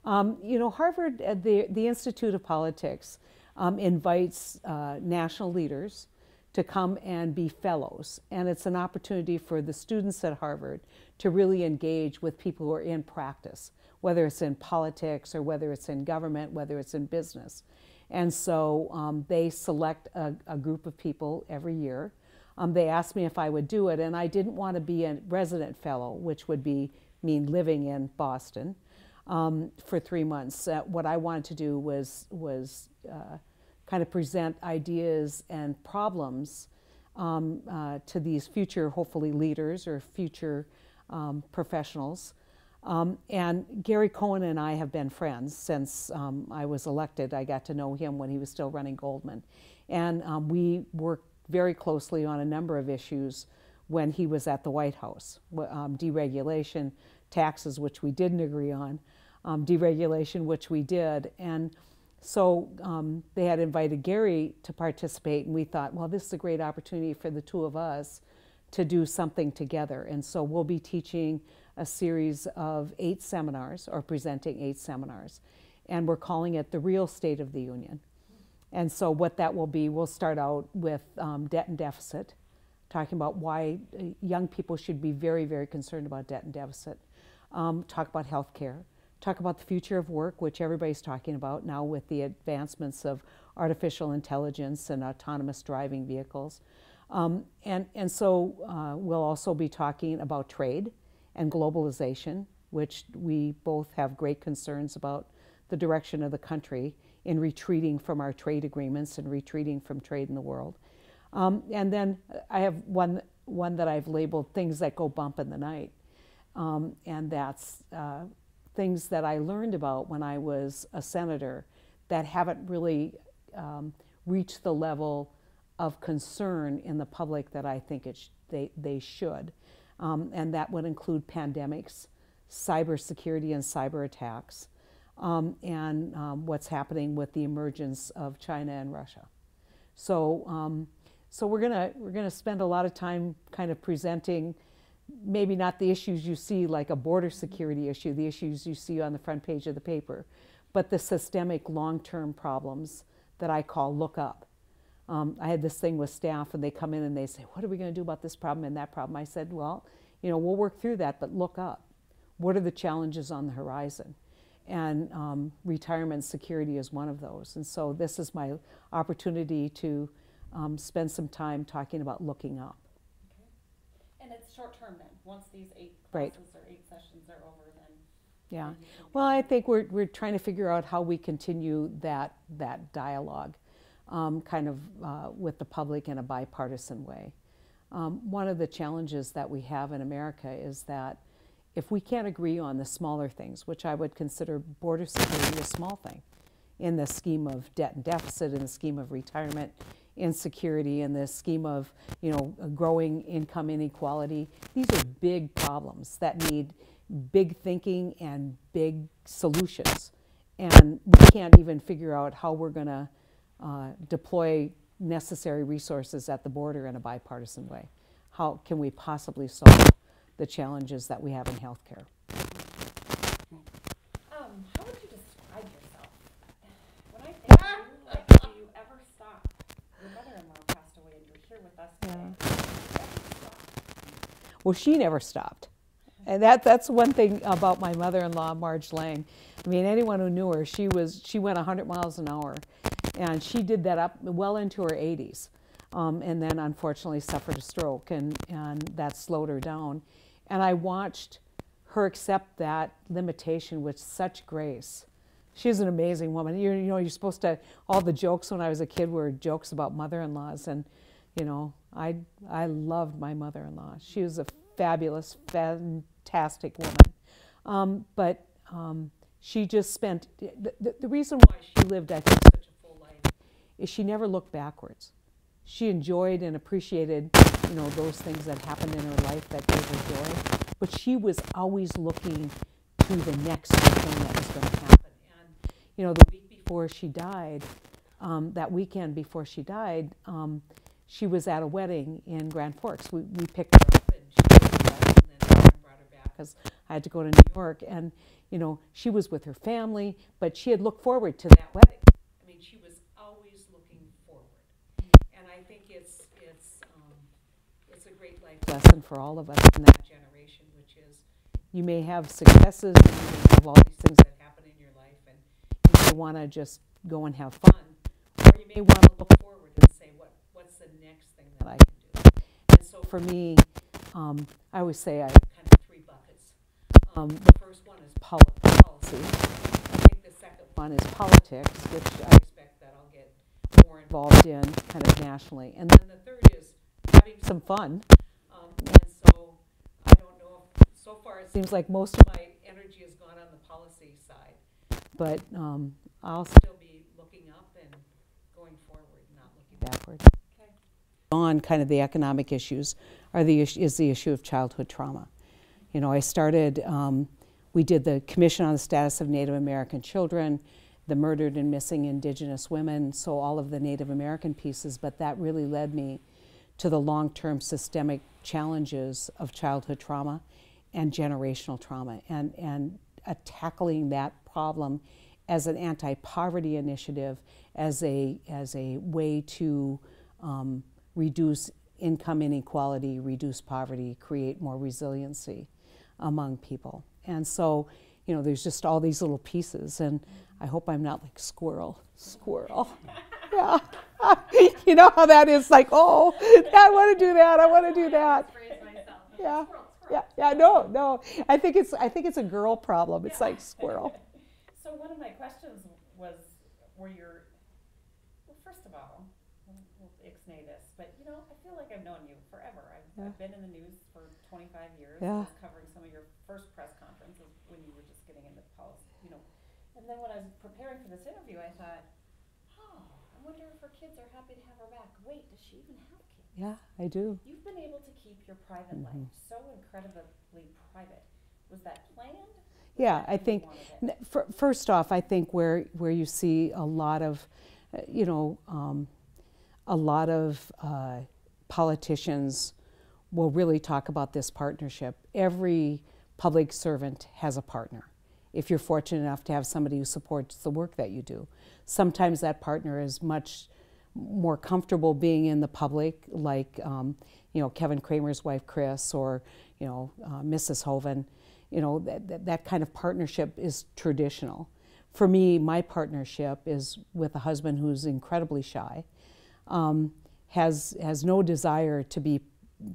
Harvard, the Institute of Politics invites national leaders to come and be fellows. And it's an opportunity for the students at Harvard to really engage with people who are in practice, whether it's in politics or whether it's in government, whether it's in business. And so they select a group of people every year. They asked me if I would do it, and I didn't want to be a resident fellow, which would mean living in Boston for 3 months. What I wanted to do was kind of present ideas and problems to these future, hopefully, leaders or future professionals. And Gary Cohen and I have been friends since I was elected. I got to know him when he was still running Goldman. And we worked very closely on a number of issues when he was at the White House. Deregulation, taxes, which we didn't agree on, deregulation, which we did. And so they had invited Gary to participate, and we thought, well, this is a great opportunity for the two of us to do something together. And so we'll be teaching a series of 8 seminars, or presenting 8 seminars. And we're calling it The Real State of the Union. And so what that will be, we'll start out with debt and deficit, talking about why young people should be very, very concerned about debt and deficit. Talk about health care. Talk about the future of work, which everybody's talking about now with the advancements of artificial intelligence and autonomous driving vehicles. And so we'll also be talking about trade and globalization, which we both have great concerns about the direction of the country in retreating from our trade agreements and retreating from trade in the world. And then I have one that I've labeled things that go bump in the night. And that's things that I learned about when I was a senator that haven't really reached the level of concern in the public that I think they should. And that would include pandemics, cybersecurity and cyber attacks, and what's happening with the emergence of China and Russia. So we're gonna spend a lot of time kind of presenting maybe not the issues you see like a border security issue, the issues you see on the front page of the paper, but the systemic long-term problems that I call look up. I had this thing with staff, and they come in and they say, what are we going to do about this problem and that problem? I said, well, we'll work through that, but look up. What are the challenges on the horizon? And retirement security is one of those. And so this is my opportunity to spend some time talking about looking up. Okay. And it's short term then. Once these 8 classes or 8 sessions are over, then. Yeah. Well, I think we're trying to figure out how we continue that dialogue, kind of with the public in a bipartisan way. One of the challenges that we have in America is that if we can't agree on the smaller things, which I would consider border security a small thing, in the scheme of debt and deficit, in the scheme of retirement insecurity, in the scheme of growing income inequality, these are big problems that need big thinking and big solutions. And we can't even figure out how we're going to deploy necessary resources at the border in a bipartisan way. How can we possibly solve the challenges that we have in healthcare? How would you describe yourself? When I think of you, do you ever stop? Your mother-in-law passed away, and you're here with us today. Do you ever stop? Well, she never stopped. And that's one thing about my mother-in-law, Marge Lang. I mean, anyone who knew her, she went 100 miles an hour. And she did that up well into her 80s. And then unfortunately suffered a stroke, and that slowed her down. And I watched her accept that limitation with such grace. She's an amazing woman. You're supposed to, all the jokes when I was a kid were jokes about mother-in-laws, and I loved my mother-in-law. She was a fabulous, fantastic woman. But she just spent, the reason why she lived, I think, such a full life is she never looked backwards. She enjoyed and appreciated, those things that happened in her life that gave her joy. But she was always looking to the next thing that was going to happen. And, the week before she died, that weekend before she died, she was at a wedding in Grand Forks. We picked her up, and she was and then brought her back because had to go to New York, and she was with her family, but she had looked forward to that wedding. I mean, she was always looking forward, and I think it's a great life lesson for all of us in that generation, which is you may have successes and you may have all these things that happen in your life, and you may want to just go and have fun, or you may want to look forward and say, what's the next thing that I can do? And so for me, I always say I have kind of three buckets. The first one is policy. I think the second one is politics, which I expect that I'll get more involved in kind of nationally. And then the third is having some fun. And so I don't know, so far it seems like most of my energy has gone on the policy side. But I'll still be looking up and going forward, not looking backward. Okay. On kind of the economic issues is the issue of childhood trauma. I started, we did the Commission on the Status of Native American Children, the Murdered and Missing Indigenous Women, so all of the Native American pieces, but that really led me to the long-term systemic challenges of childhood trauma and generational trauma, and tackling that problem as an anti-poverty initiative, as a way to reduce income inequality, reduce poverty, create more resiliency among people. And so, there's just all these little pieces, and I hope I'm not like squirrel. Yeah. You know how that is, like, oh, I want to do that, I want to do that. Yeah. Yeah, no. I think it's a girl problem. It's like squirrel. So one of my questions was, first of all, we'll ixnay this, but I feel like I've known you forever. I've been in the news for 25 years. Yeah. I was covering some of your first press conferences when you were just getting into policy, And then when I was preparing for this interview, I thought, I wonder if her kids are happy to have her back. Wait, does she even have kids? Yeah, I do. You've been able to keep your private life so incredibly private. Was that planned? Yeah, I think, first off, I think where you see a lot of, politicians will really talk about this partnership. Every public servant has a partner. If you're fortunate enough to have somebody who supports the work that you do. Sometimes that partner is much more comfortable being in the public, like Kevin Kramer's wife, Chris, or Mrs. Hoven. That kind of partnership is traditional. For me, my partnership is with a husband who's incredibly shy, has no desire to be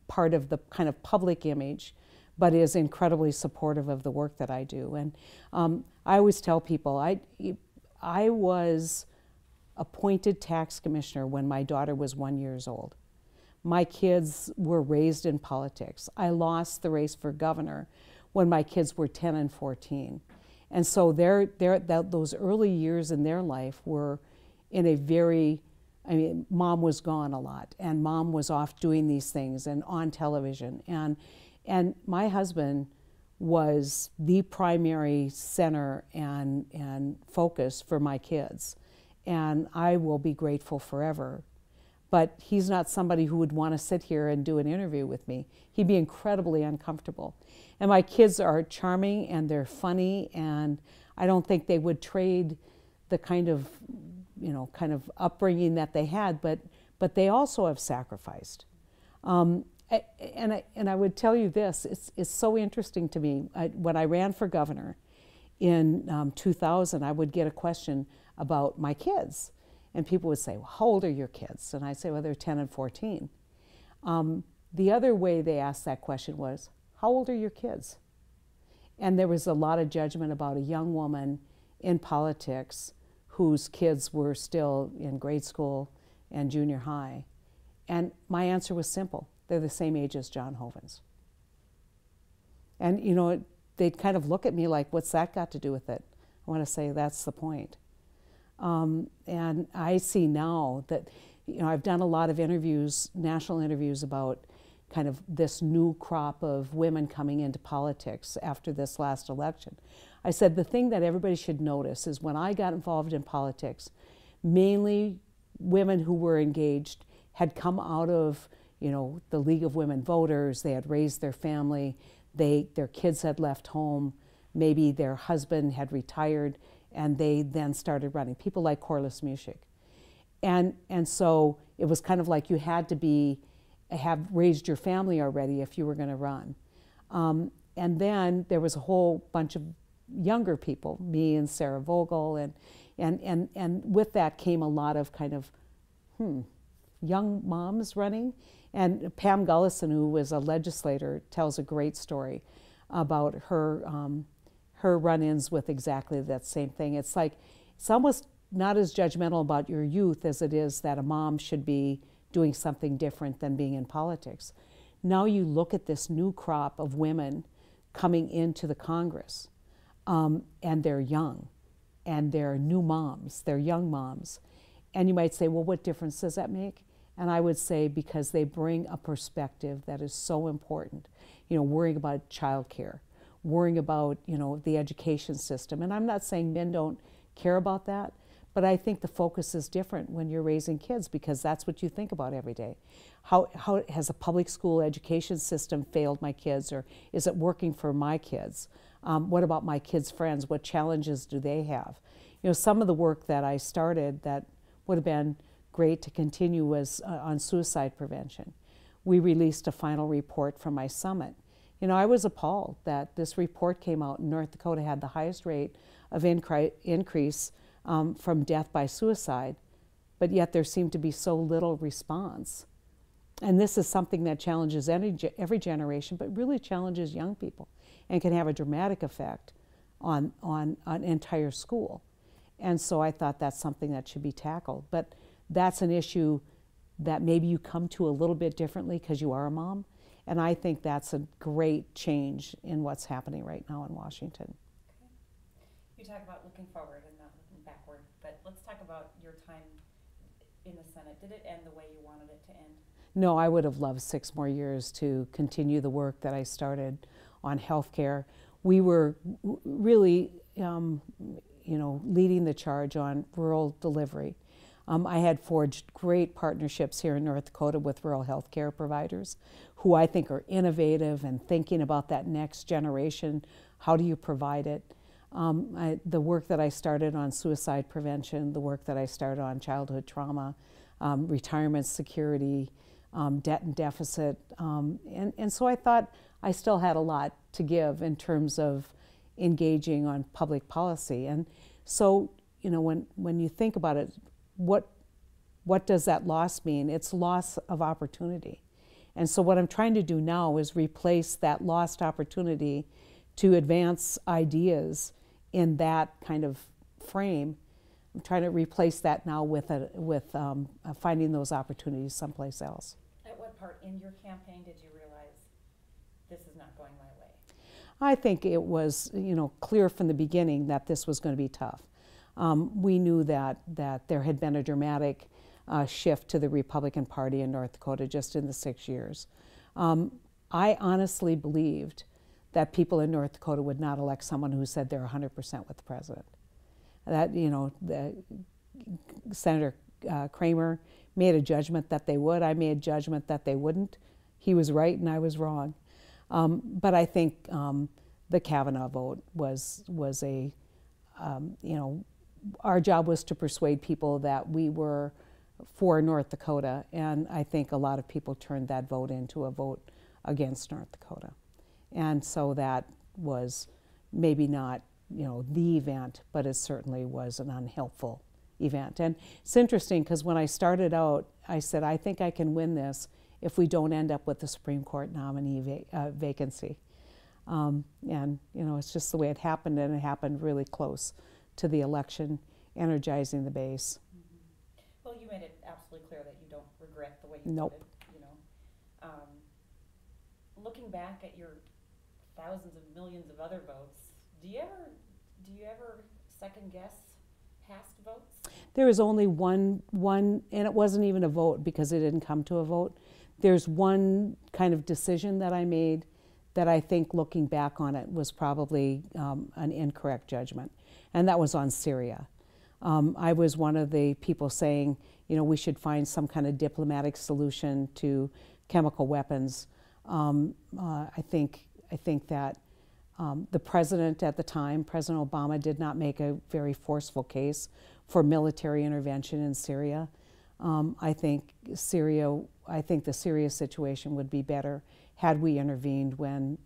part of the kind of public image, but is incredibly supportive of the work that I do. And I always tell people, I was appointed tax commissioner when my daughter was 1 year old. My kids were raised in politics. I lost the race for governor when my kids were 10 and 14. And so those early years in their life were in a very, mom was gone a lot, and mom was off doing these things and on television. And my husband was the primary center and focus for my kids. And I will be grateful forever. But he's not somebody who would want to sit here and do an interview with me. He'd be incredibly uncomfortable. And my kids are charming and they're funny, and I don't think they would trade the kind of upbringing that they had, but they also have sacrificed. And I would tell you this, it's so interesting to me. When I ran for governor in 2000, I would get a question about my kids. And people would say, well, how old are your kids? And I'd say, well, they're 10 and 14. The other way they asked that question was, how old are your kids? And there was a lot of judgment about a young woman in politics whose kids were still in grade school and junior high. And my answer was simple. They're the same age as John Hoven's. And, they'd kind of look at me like, what's that got to do with it? I want to say that's the point. And I see now that, I've done a lot of interviews, national interviews about kind of this new crop of women coming into politics after this last election. I said the thing that everybody should notice is when I got involved in politics, mainly women who were engaged had come out of, the League of Women Voters, they had raised their family, their kids had left home, maybe their husband had retired, and they then started running. People like Corliss Music. And so it was kind of like you had to have raised your family already if you were going to run. And then there was a whole bunch of younger people, me and Sarah Vogel, and with that came a lot of kind of, young moms running. And Pam Gullison, who was a legislator, tells a great story about her run-ins with exactly that same thing. It's almost not as judgmental about your youth as it is that a mom should be doing something different than being in politics. Now you look at this new crop of women coming into the Congress, and they're young, and they're new moms, they're young moms. And you might say, well, what difference does that make? And I would say because they bring a perspective that is so important. Worrying about childcare, worrying about, the education system. And I'm not saying men don't care about that, but I think the focus is different when you're raising kids because that's what you think about every day. How has a public school education system failed my kids, or is it working for my kids? What about my kids' friends? What challenges do they have? Some of the work that I started that would have been great to continue was on suicide prevention. We released a final report from my summit. I was appalled that this report came out and North Dakota had the highest rate of increase from death by suicide, but yet there seemed to be so little response. And this is something that challenges every generation, but really challenges young people and can have a dramatic effect on an entire school. And so I thought that's something that should be tackled. But that's an issue that maybe you come to a little bit differently because you are a mom. And I think that's a great change in what's happening right now in Washington. Okay. You talk about looking forward and not looking backward, but let's talk about your time in the Senate. Did it end the way you wanted it to end? No, I would have loved 6 more years to continue the work that I started on healthcare. We were really, leading the charge on rural delivery. I had forged great partnerships here in North Dakota with rural healthcare providers who I think are innovative and thinking about that next generation. How do you provide it? The work that I started on suicide prevention, the work that I started on childhood trauma, retirement security, debt and deficit. And so I thought I still had a lot to give in terms of engaging on public policy. And so, when you think about it, what does that loss mean? It's loss of opportunity. And so what I'm trying to do now is replace that lost opportunity to advance ideas in that kind of frame. I'm trying to replace that now with finding those opportunities someplace else. At what part in your campaign did you realize this is not going my way? I think it was, clear from the beginning that this was going to be tough. We knew that there had been a dramatic shift to the Republican Party in North Dakota just in the 6 years. I honestly believed that people in North Dakota would not elect someone who said they're 100% with the president. That, the Senator Kramer made a judgment that they would. I made a judgment that they wouldn't. He was right and I was wrong. But I think the Cavanaugh vote was a, our job was to persuade people that we were for North Dakota, and I think a lot of people turned that vote into a vote against North Dakota. And so that was maybe not, the event, but it certainly was an unhelpful event. And it's interesting because when I started out, I said, I think I can win this if we don't end up with the Supreme Court nominee vacancy. And, it's just the way it happened, and it happened really close to the election, energizing the base. Mm-hmm. Well, you made it absolutely clear that you don't regret the way you Nope. voted. Looking back at your thousands of millions of other votes, do you ever second guess past votes? There was only one, and it wasn't even a vote because it didn't come to a vote. There's one kind of decision that I made that I think, looking back on it, was probably an incorrect judgment, and that was on Syria. I was one of the people saying, we should find some kind of diplomatic solution to chemical weapons. I think I think that the president at the time, President Obama, did not make a very forceful case for military intervention in Syria. I think the Syria situation would be better had we intervened when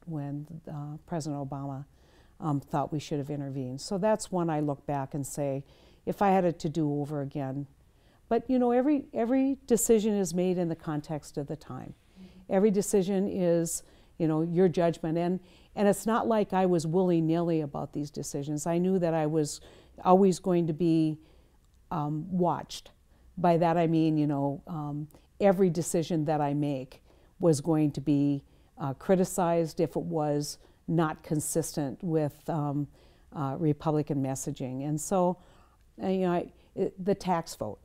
President Obama thought we should have intervened. So that's one I look back and say, if I had it to do over again. But you know, every decision is made in the context of the time. Every decision is, you know, your judgment. And it's not like I was willy-nilly about these decisions. I knew that I was always going to be watched. By that I mean, you know, every decision that I make was going to be criticized if it was not consistent with Republican messaging. And so, you know, the tax vote.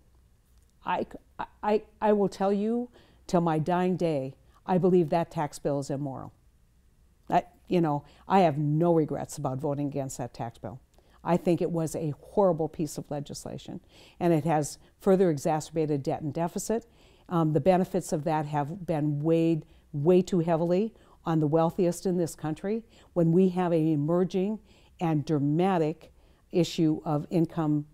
I will tell you, till my dying day, I believe that tax bill is immoral. You know, I have no regrets about voting against that tax bill. I think it was a horrible piece of legislation, and it has further exacerbated debt and deficit. The benefits of that have been weighed way too heavily on the wealthiest in this country when we have an emerging and dramatic issue of income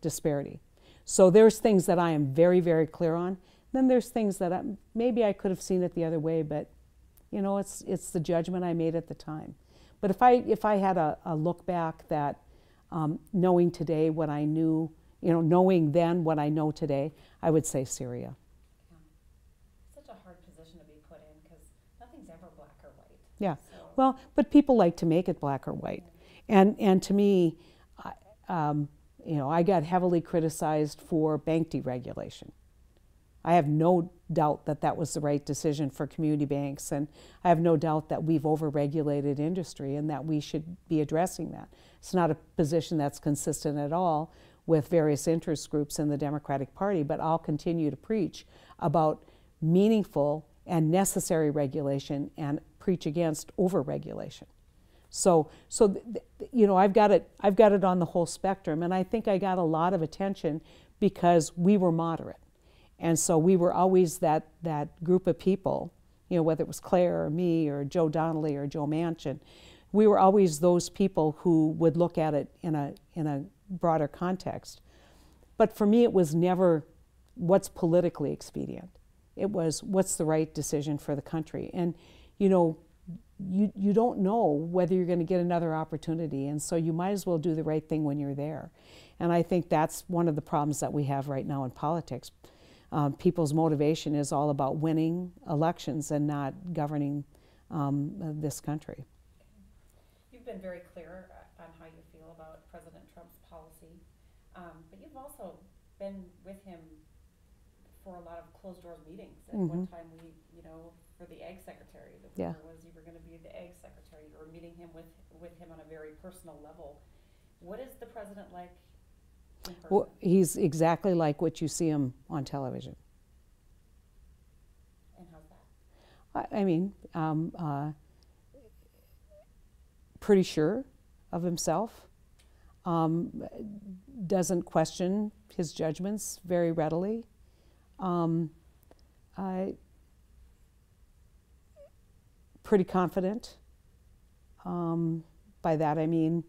disparity. So there's things that I am very, very clear on. Then there's things that maybe I could have seen it the other way, but you know, it's the judgment I made at the time. But if I had a look back that knowing today what I knew, you know, knowing then what I know today, I would say Syria. Yeah. Such a hard position to be put in because nothing's ever black or white. Yeah. So. Well, but people like to make it black or white, and to me, you know, I got heavily criticized for bank deregulation. I have no doubt that that was the right decision for community banks, and I have no doubt that we've overregulated industry and that we should be addressing that. It's not a position that's consistent at all with various interest groups in the Democratic Party, but I'll continue to preach about meaningful and necessary regulation and preach against overregulation. So you know, I've got it on the whole spectrum, and I think I got a lot of attention because we were moderate. And so we were always that group of people, you know, whether it was Claire or me or Joe Donnelly or Joe Manchin, we were always those people who would look at it in a broader context. But for me, it was never what's politically expedient. It was what's the right decision for the country. And, you know, you don't know whether you're going to get another opportunity, and so you might as well do the right thing when you're there. And I think that's one of the problems that we have right now in politics. People's motivation is all about winning elections and not governing this country. You've been very clear on how you feel about President Trump's policy, but you've also been with him for a lot of closed-door meetings. At one time, you know, for the Ag Secretary, the rumor was you were going to be the Ag Secretary. You were meeting him with him on a very personal level. What is the president like? Well, he's exactly like what you see him on television. And how's that? I mean, pretty sure of himself, doesn't question his judgments very readily. Pretty confident. By that I mean,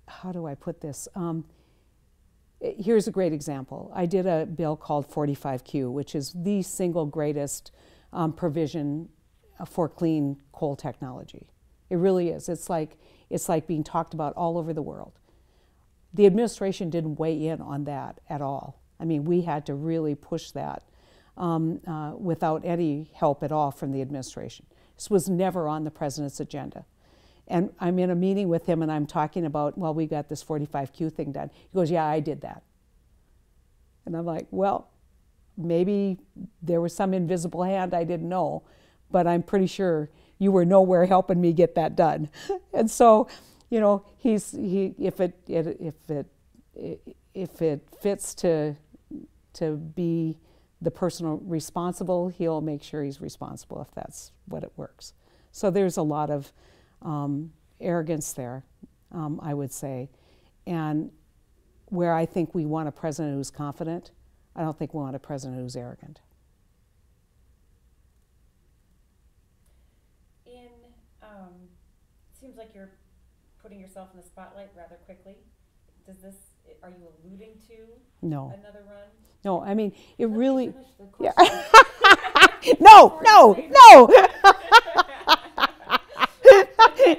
how do I put this? Here's a great example. I did a bill called 45Q, which is the single greatest provision for clean coal technology. It really is. It's like being talked about all over the world. The administration didn't weigh in on that at all. I mean, we had to really push that without any help at all from the administration. This was never on the president's agenda. And I'm in a meeting with him and I'm talking about, well, we got this 45Q thing done. He goes, yeah, I did that. And I'm like, well, maybe there was some invisible hand I didn't know, but I'm pretty sure you were nowhere helping me get that done. And so, you know, if it fits to be the person responsible, he'll make sure he's responsible if that's what it works. So there's a lot of arrogance there, I would say. And where I think we want a president who's confident, I don't think we want a president who's arrogant. putting yourself in the spotlight rather quickly. Are you alluding to No. another run? No, I mean, it Let me really, finish the yeah. question. No,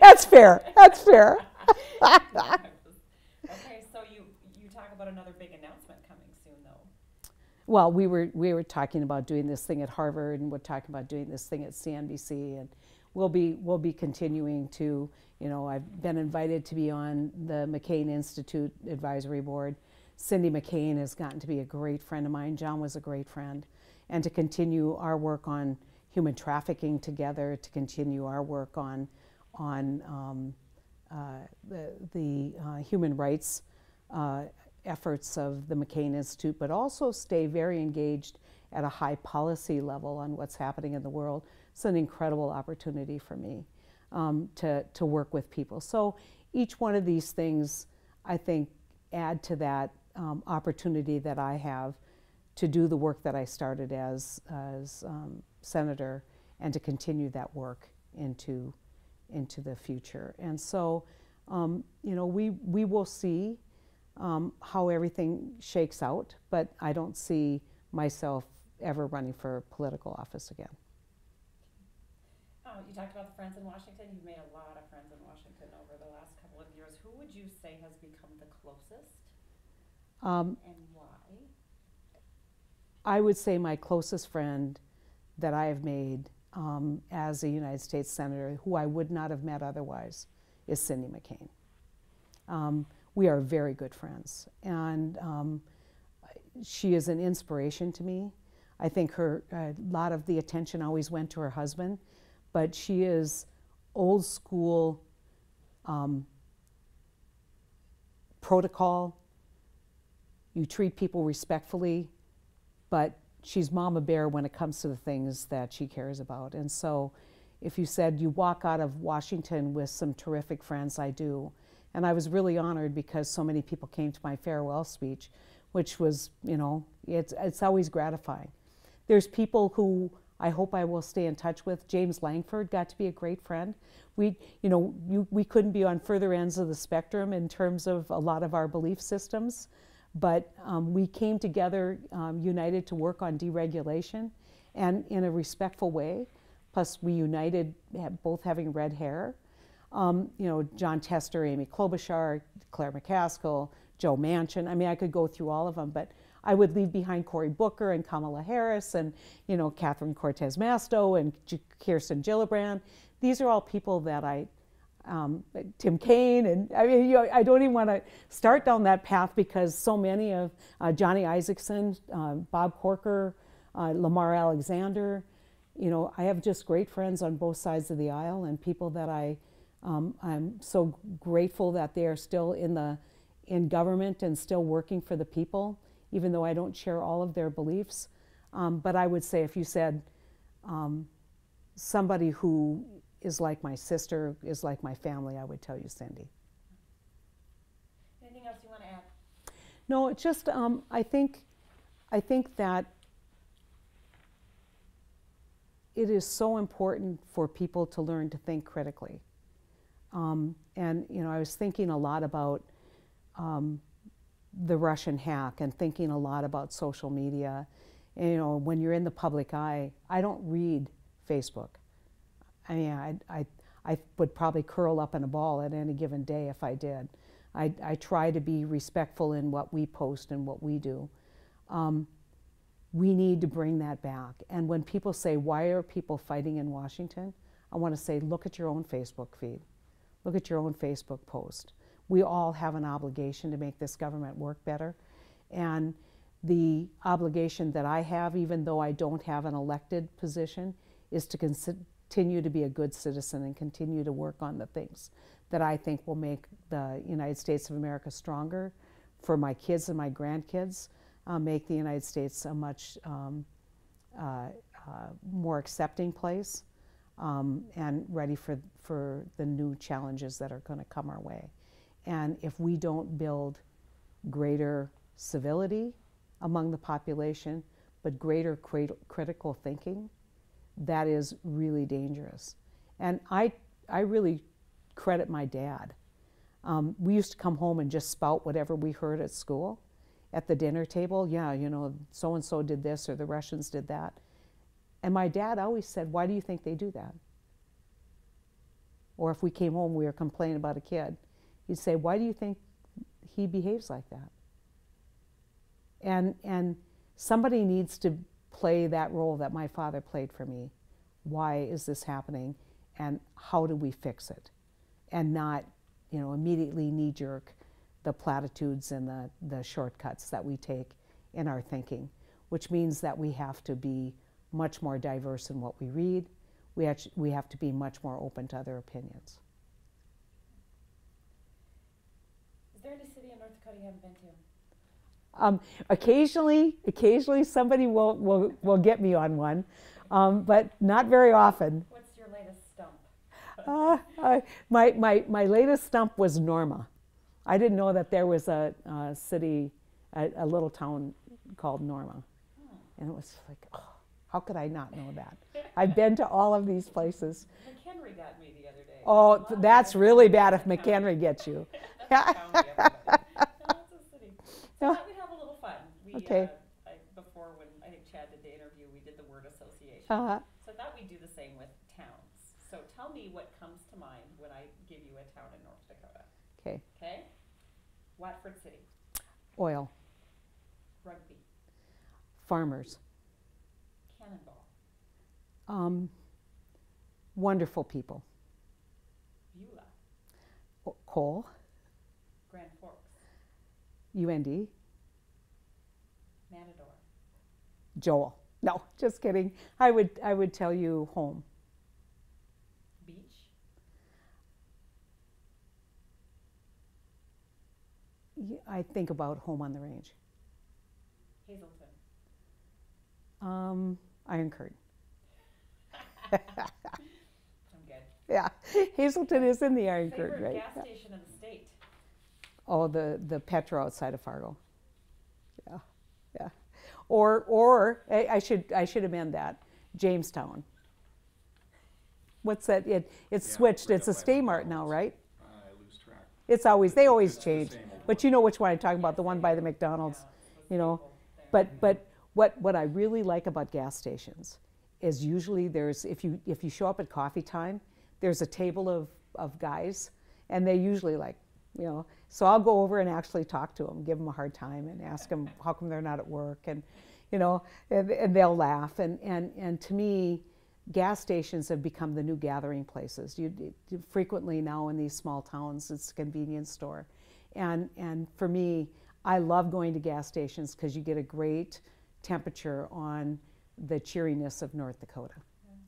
That's fair. Okay, so you talk about another big announcement coming soon, though. Well, we were talking about doing this thing at Harvard, and we're talking about doing this thing at CNBC, and we'll be continuing to, I've been invited to be on the McCain Institute advisory board. Cindy McCain has gotten to be a great friend of mine. John was a great friend. And to continue our work on human trafficking together, to continue our work on the human rights efforts of the McCain Institute, but also stay very engaged at a high policy level on what's happening in the world. It's an incredible opportunity for me to work with people. So each one of these things, I think, add to that opportunity that I have to do the work that I started as senator, and to continue that work into the future. And so, we will see how everything shakes out, but I don't see myself ever running for political office again. You talked about the friends in Washington. You've made a lot of friends in Washington over the last couple of years. Who would you say has become the closest, and why? I would say my closest friend that I have made as a United States Senator, who I would not have met otherwise, is Cindy McCain. We are very good friends, and she is an inspiration to me. I think a lot of the attention always went to her husband, but she is old school protocol. You treat people respectfully, but she's mama bear when it comes to the things that she cares about. And so if you said you walk out of Washington with some terrific friends, I do. And I was really honored because so many people came to my farewell speech, which was, it's always gratifying. There's people who I hope I will stay in touch with. James Langford got to be a great friend. We couldn't be on further ends of the spectrum in terms of a lot of our belief systems, but we came together united to work on deregulation, and in a respectful way. Plus, we united, both having red hair. John Tester, Amy Klobuchar, Claire McCaskill, Joe Manchin. I mean, I could go through all of them, but I would leave behind Cory Booker and Kamala Harris and, Catherine Cortez Masto and Kirsten Gillibrand. These are all people that Tim Kaine, and I mean, I don't even want to start down that path because so many of Johnny Isaacson, Bob Corker, Lamar Alexander, I have just great friends on both sides of the aisle, and people that I'm so grateful that they are still in government and still working for the people, even though I don't share all of their beliefs. But I would say if you said somebody who is like my sister, is like my family, I would tell you Cindy. Anything else you want to add? No, it's just I think that it is so important for people to learn to think critically. And I was thinking a lot about the Russian hack, and thinking a lot about social media. And, when you're in the public eye, I don't read Facebook. I mean, I would probably curl up in a ball at any given day if I did. I try to be respectful in what we post and what we do. We need to bring that back. And when people say, why are people fighting in Washington? I want to say, look at your own Facebook feed. Look at your own Facebook post. We all have an obligation to make this government work better. And the obligation that I have, even though I don't have an elected position, is to continue to be a good citizen and continue to work on the things that I think will make the United States of America stronger for my kids and my grandkids, make the United States a much more accepting place, and ready for the new challenges that are going to come our way. And if we don't build greater civility among the population, but greater critical thinking, that is really dangerous. And I really credit my dad. We used to come home and just spout whatever we heard at school, at the dinner table. Yeah, you know, so-and-so did this or the Russians did that. And my dad always said, why do you think they do that? Or if we came home, we were complaining about a kid, he'd say, why do you think he behaves like that? And somebody needs to play that role that my father played for me. Why is this happening? And how do we fix it? And not, you know, immediately knee-jerk the platitudes and the shortcuts that we take in our thinking, which means that we have to be much more diverse in what we read. We have to be much more open to other opinions. Is there any city in North Dakota you haven't been to? Occasionally somebody will get me on one, but not very often. What's your latest stump? My latest stump was Norma. I didn't know that there was a city, a little town called Norma. And it was like, oh, how could I not know that? I've been to all of these places. McHenry got me the other day. Oh, that's really bad if McHenry gets you. That's a city. So we have a little fun. Okay. Before, when I think Chad did the interview, we did the word association. So I thought we'd do the same with towns. So tell me what comes to mind when I give you a town in North Dakota. Okay. Okay? Watford City. Oil. Rugby. Farmers. Cannonball. Wonderful people. Beulah. Coal. Grand Forks. UND. Matador. Joel. No, just kidding. I would tell you home. Beach. I think about home on the range. Hazelton. Iron Curtain. I'm good. Yeah, Hazelton is in the Iron Curtain, right? Favorite gas station in the state? Oh, the Petro outside of Fargo. Yeah, yeah. Or I should amend that. Jamestown. What's that? It's switched. It's a Staymart now, right? I lose track. It's always they always It's change. the same old But you know which one I'm talking about, the one by the McDonald's, you know. But what I really like about gas stations is usually there's if you show up at coffee time, there's a table of guys, and they usually like, you know, so I'll go over and actually talk to them, give them a hard time, and ask them how come they're not at work, and you know, and they'll laugh, and to me, gas stations have become the new gathering places. You frequently now in these small towns, it's a convenience store, and for me, I love going to gas stations because you get a great temperature on the cheeriness of North Dakota,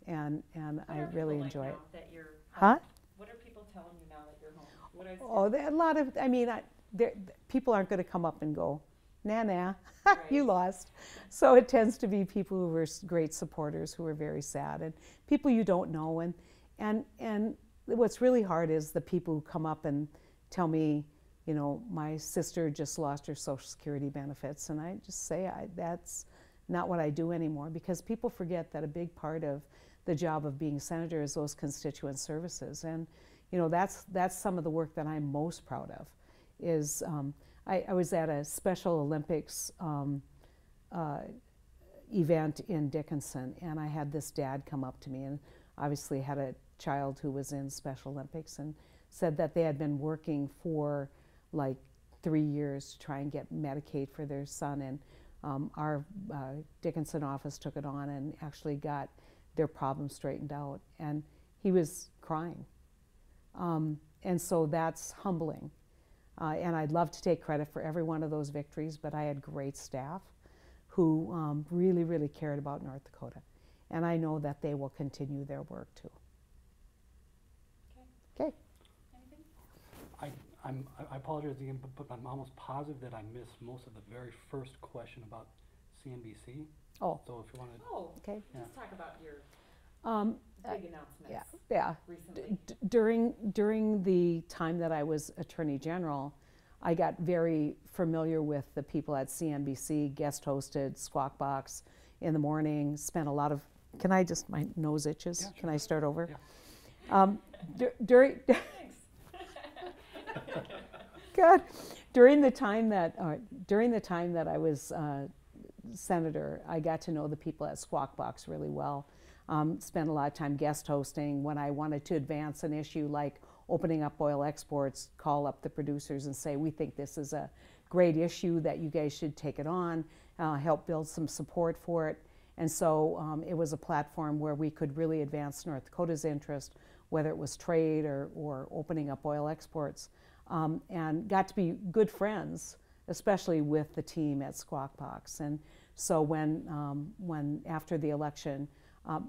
and I really enjoy it. That you're Huh? What are people telling you now that you're home? What is Oh, a lot of. I mean, people aren't going to come up and go, nah, you lost. So it tends to be people who are great supporters who are very sad, and people you don't know, and what's really hard is the people who come up and tell me, you know, my sister just lost her Social Security benefits, and I just say that's not what I do anymore, because people forget that a big part of the job of being senator is those constituent services, and you know that's some of the work that I'm most proud of. Is I was at a Special Olympics event in Dickinson, and I had this dad come up to me, and obviously had a child who was in Special Olympics, and said that they had been working for like 3 years to try and get Medicaid for their son, and our Dickinson office took it on and actually got their problem straightened out, and he was crying, and so that's humbling, and I'd love to take credit for every one of those victories, but I had great staff who really cared about North Dakota, and I know that they will continue their work too. Okay. I apologize again, but I'm almost positive that I missed most of the very first question about CNBC. Oh. So if you want to. Oh, okay. Let's talk about your big announcements. Yeah. Recently. During the time that I was Attorney General, I got very familiar with the people at CNBC, guest hosted, Squawk Box in the morning, spent a lot of, can I just, my nose itches? Yeah, sure. Can I start over? Yeah. During, God. During the time that I was senator, I got to know the people at Squawk Box really well. Spent a lot of time guest hosting. When I wanted to advance an issue like opening up oil exports, call up the producers and say, we think this is a great issue that you guys should take it on, help build some support for it. And so it was a platform where we could really advance North Dakota's interest, whether it was trade or opening up oil exports, and got to be good friends, especially with the team at Squawk Box. And so when after the election,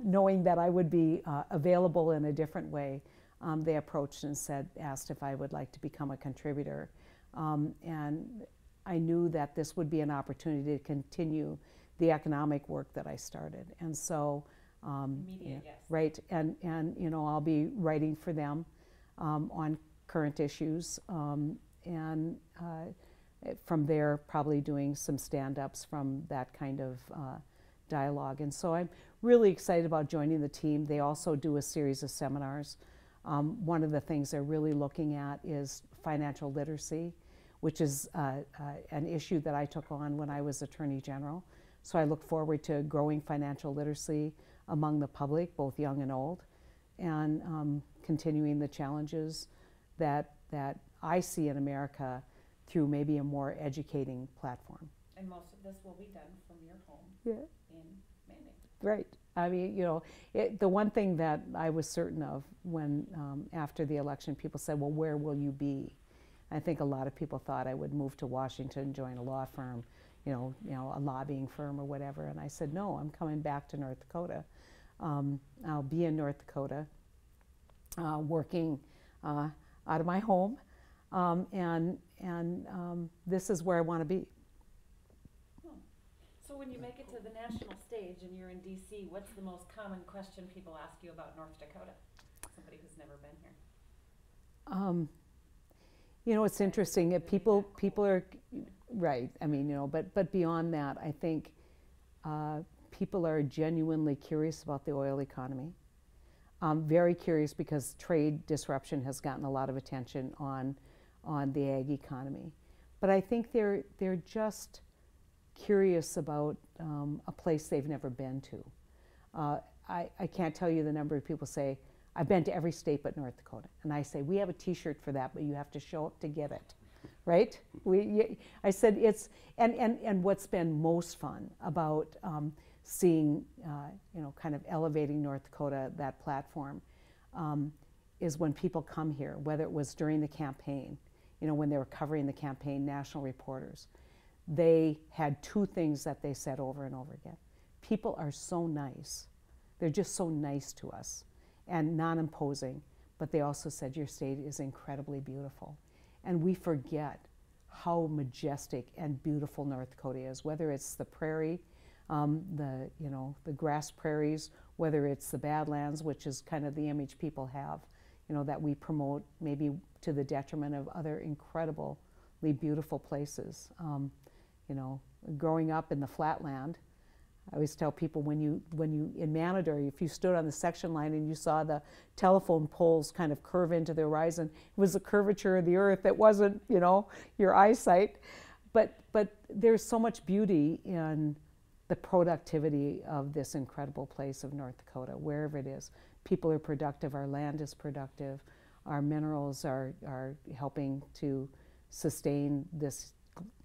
knowing that I would be available in a different way, they approached and asked if I would like to become a contributor. And I knew that this would be an opportunity to continue the economic work that I started. And so, Immediate, yes. right, and I'll be writing for them on current issues, and from there probably doing some stand-ups from that kind of dialogue. And so I'm really excited about joining the team. They also do a series of seminars. One of the things they're really looking at is financial literacy, which is an issue that I took on when I was Attorney General. So I look forward to growing financial literacy among the public, both young and old, and continuing the challenges that I see in America through maybe a more educating platform. And most of this will be done from your home in Manning. Right. I mean, the one thing that I was certain of when, after the election, people said, well, where will you be? I think a lot of people thought I would move to Washington, join a law firm, a lobbying firm or whatever. And I said, no, I'm coming back to North Dakota. I'll be in North Dakota, working out of my home, and this is where I want to be. So when you make it to the national stage and you're in DC, what's the most common question people ask you about North Dakota? Somebody who's never been here. It's interesting. People are right. I mean, but beyond that, I think people are genuinely curious about the oil economy. Very curious because trade disruption has gotten a lot of attention on the ag economy. But I think they're just curious about a place they've never been to. I can't tell you the number of people say, I've been to every state but North Dakota. And I say, we have a t-shirt for that, but you have to show up to get it, right? I said it's, and what's been most fun about seeing, kind of elevating North Dakota, that platform, is when people come here, whether it was during the campaign, when they were covering the campaign, national reporters, they had two things that they said over and over again. People are so nice. They're just so nice to us and non-imposing, but they also said your state is incredibly beautiful. And we forget how majestic and beautiful North Dakota is, whether it's the prairie, the grass prairies, whether it's the Badlands, which is kind of the image people have, that we promote maybe to the detriment of other incredibly beautiful places. Growing up in the flatland, I always tell people when you in Manador, if you stood on the section line and you saw the telephone poles kind of curve into the horizon, it was the curvature of the earth. It wasn't, your eyesight. But there's so much beauty in the productivity of this incredible place of North Dakota, wherever it is. People are productive, our land is productive, our minerals are helping to sustain this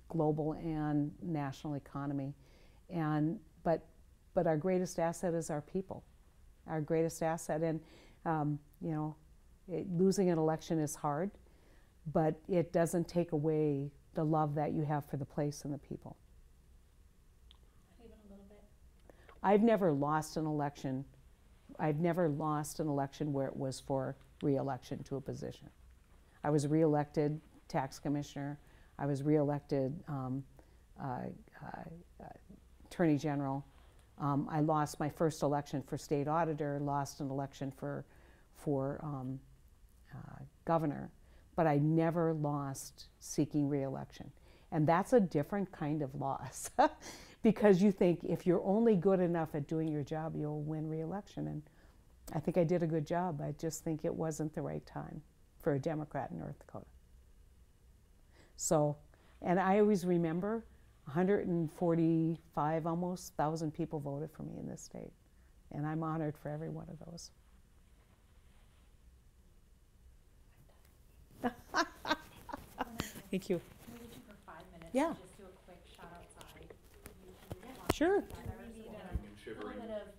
global and national economy. But our greatest asset is our people, our greatest asset. And, losing an election is hard, but it doesn't take away the love that you have for the place and the people. Even a little bit. I've never lost an election. I've never lost an election where it was for re-election to a position. I was re-elected tax commissioner. I was re-elected Attorney General. I lost my first election for state auditor, lost an election for governor, but I never lost seeking re-election. And that's a different kind of loss because you think if you're only good enough at doing your job, you'll win re-election. And I think I did a good job. I just think it wasn't the right time for a Democrat in North Dakota. So, and I always remember 145 almost thousand people voted for me in this state. And I'm honored for every one of those. Thank you. Can we get you for 5 minutes? Yeah. Just do a quick shot outside. Sure. We need a little bit of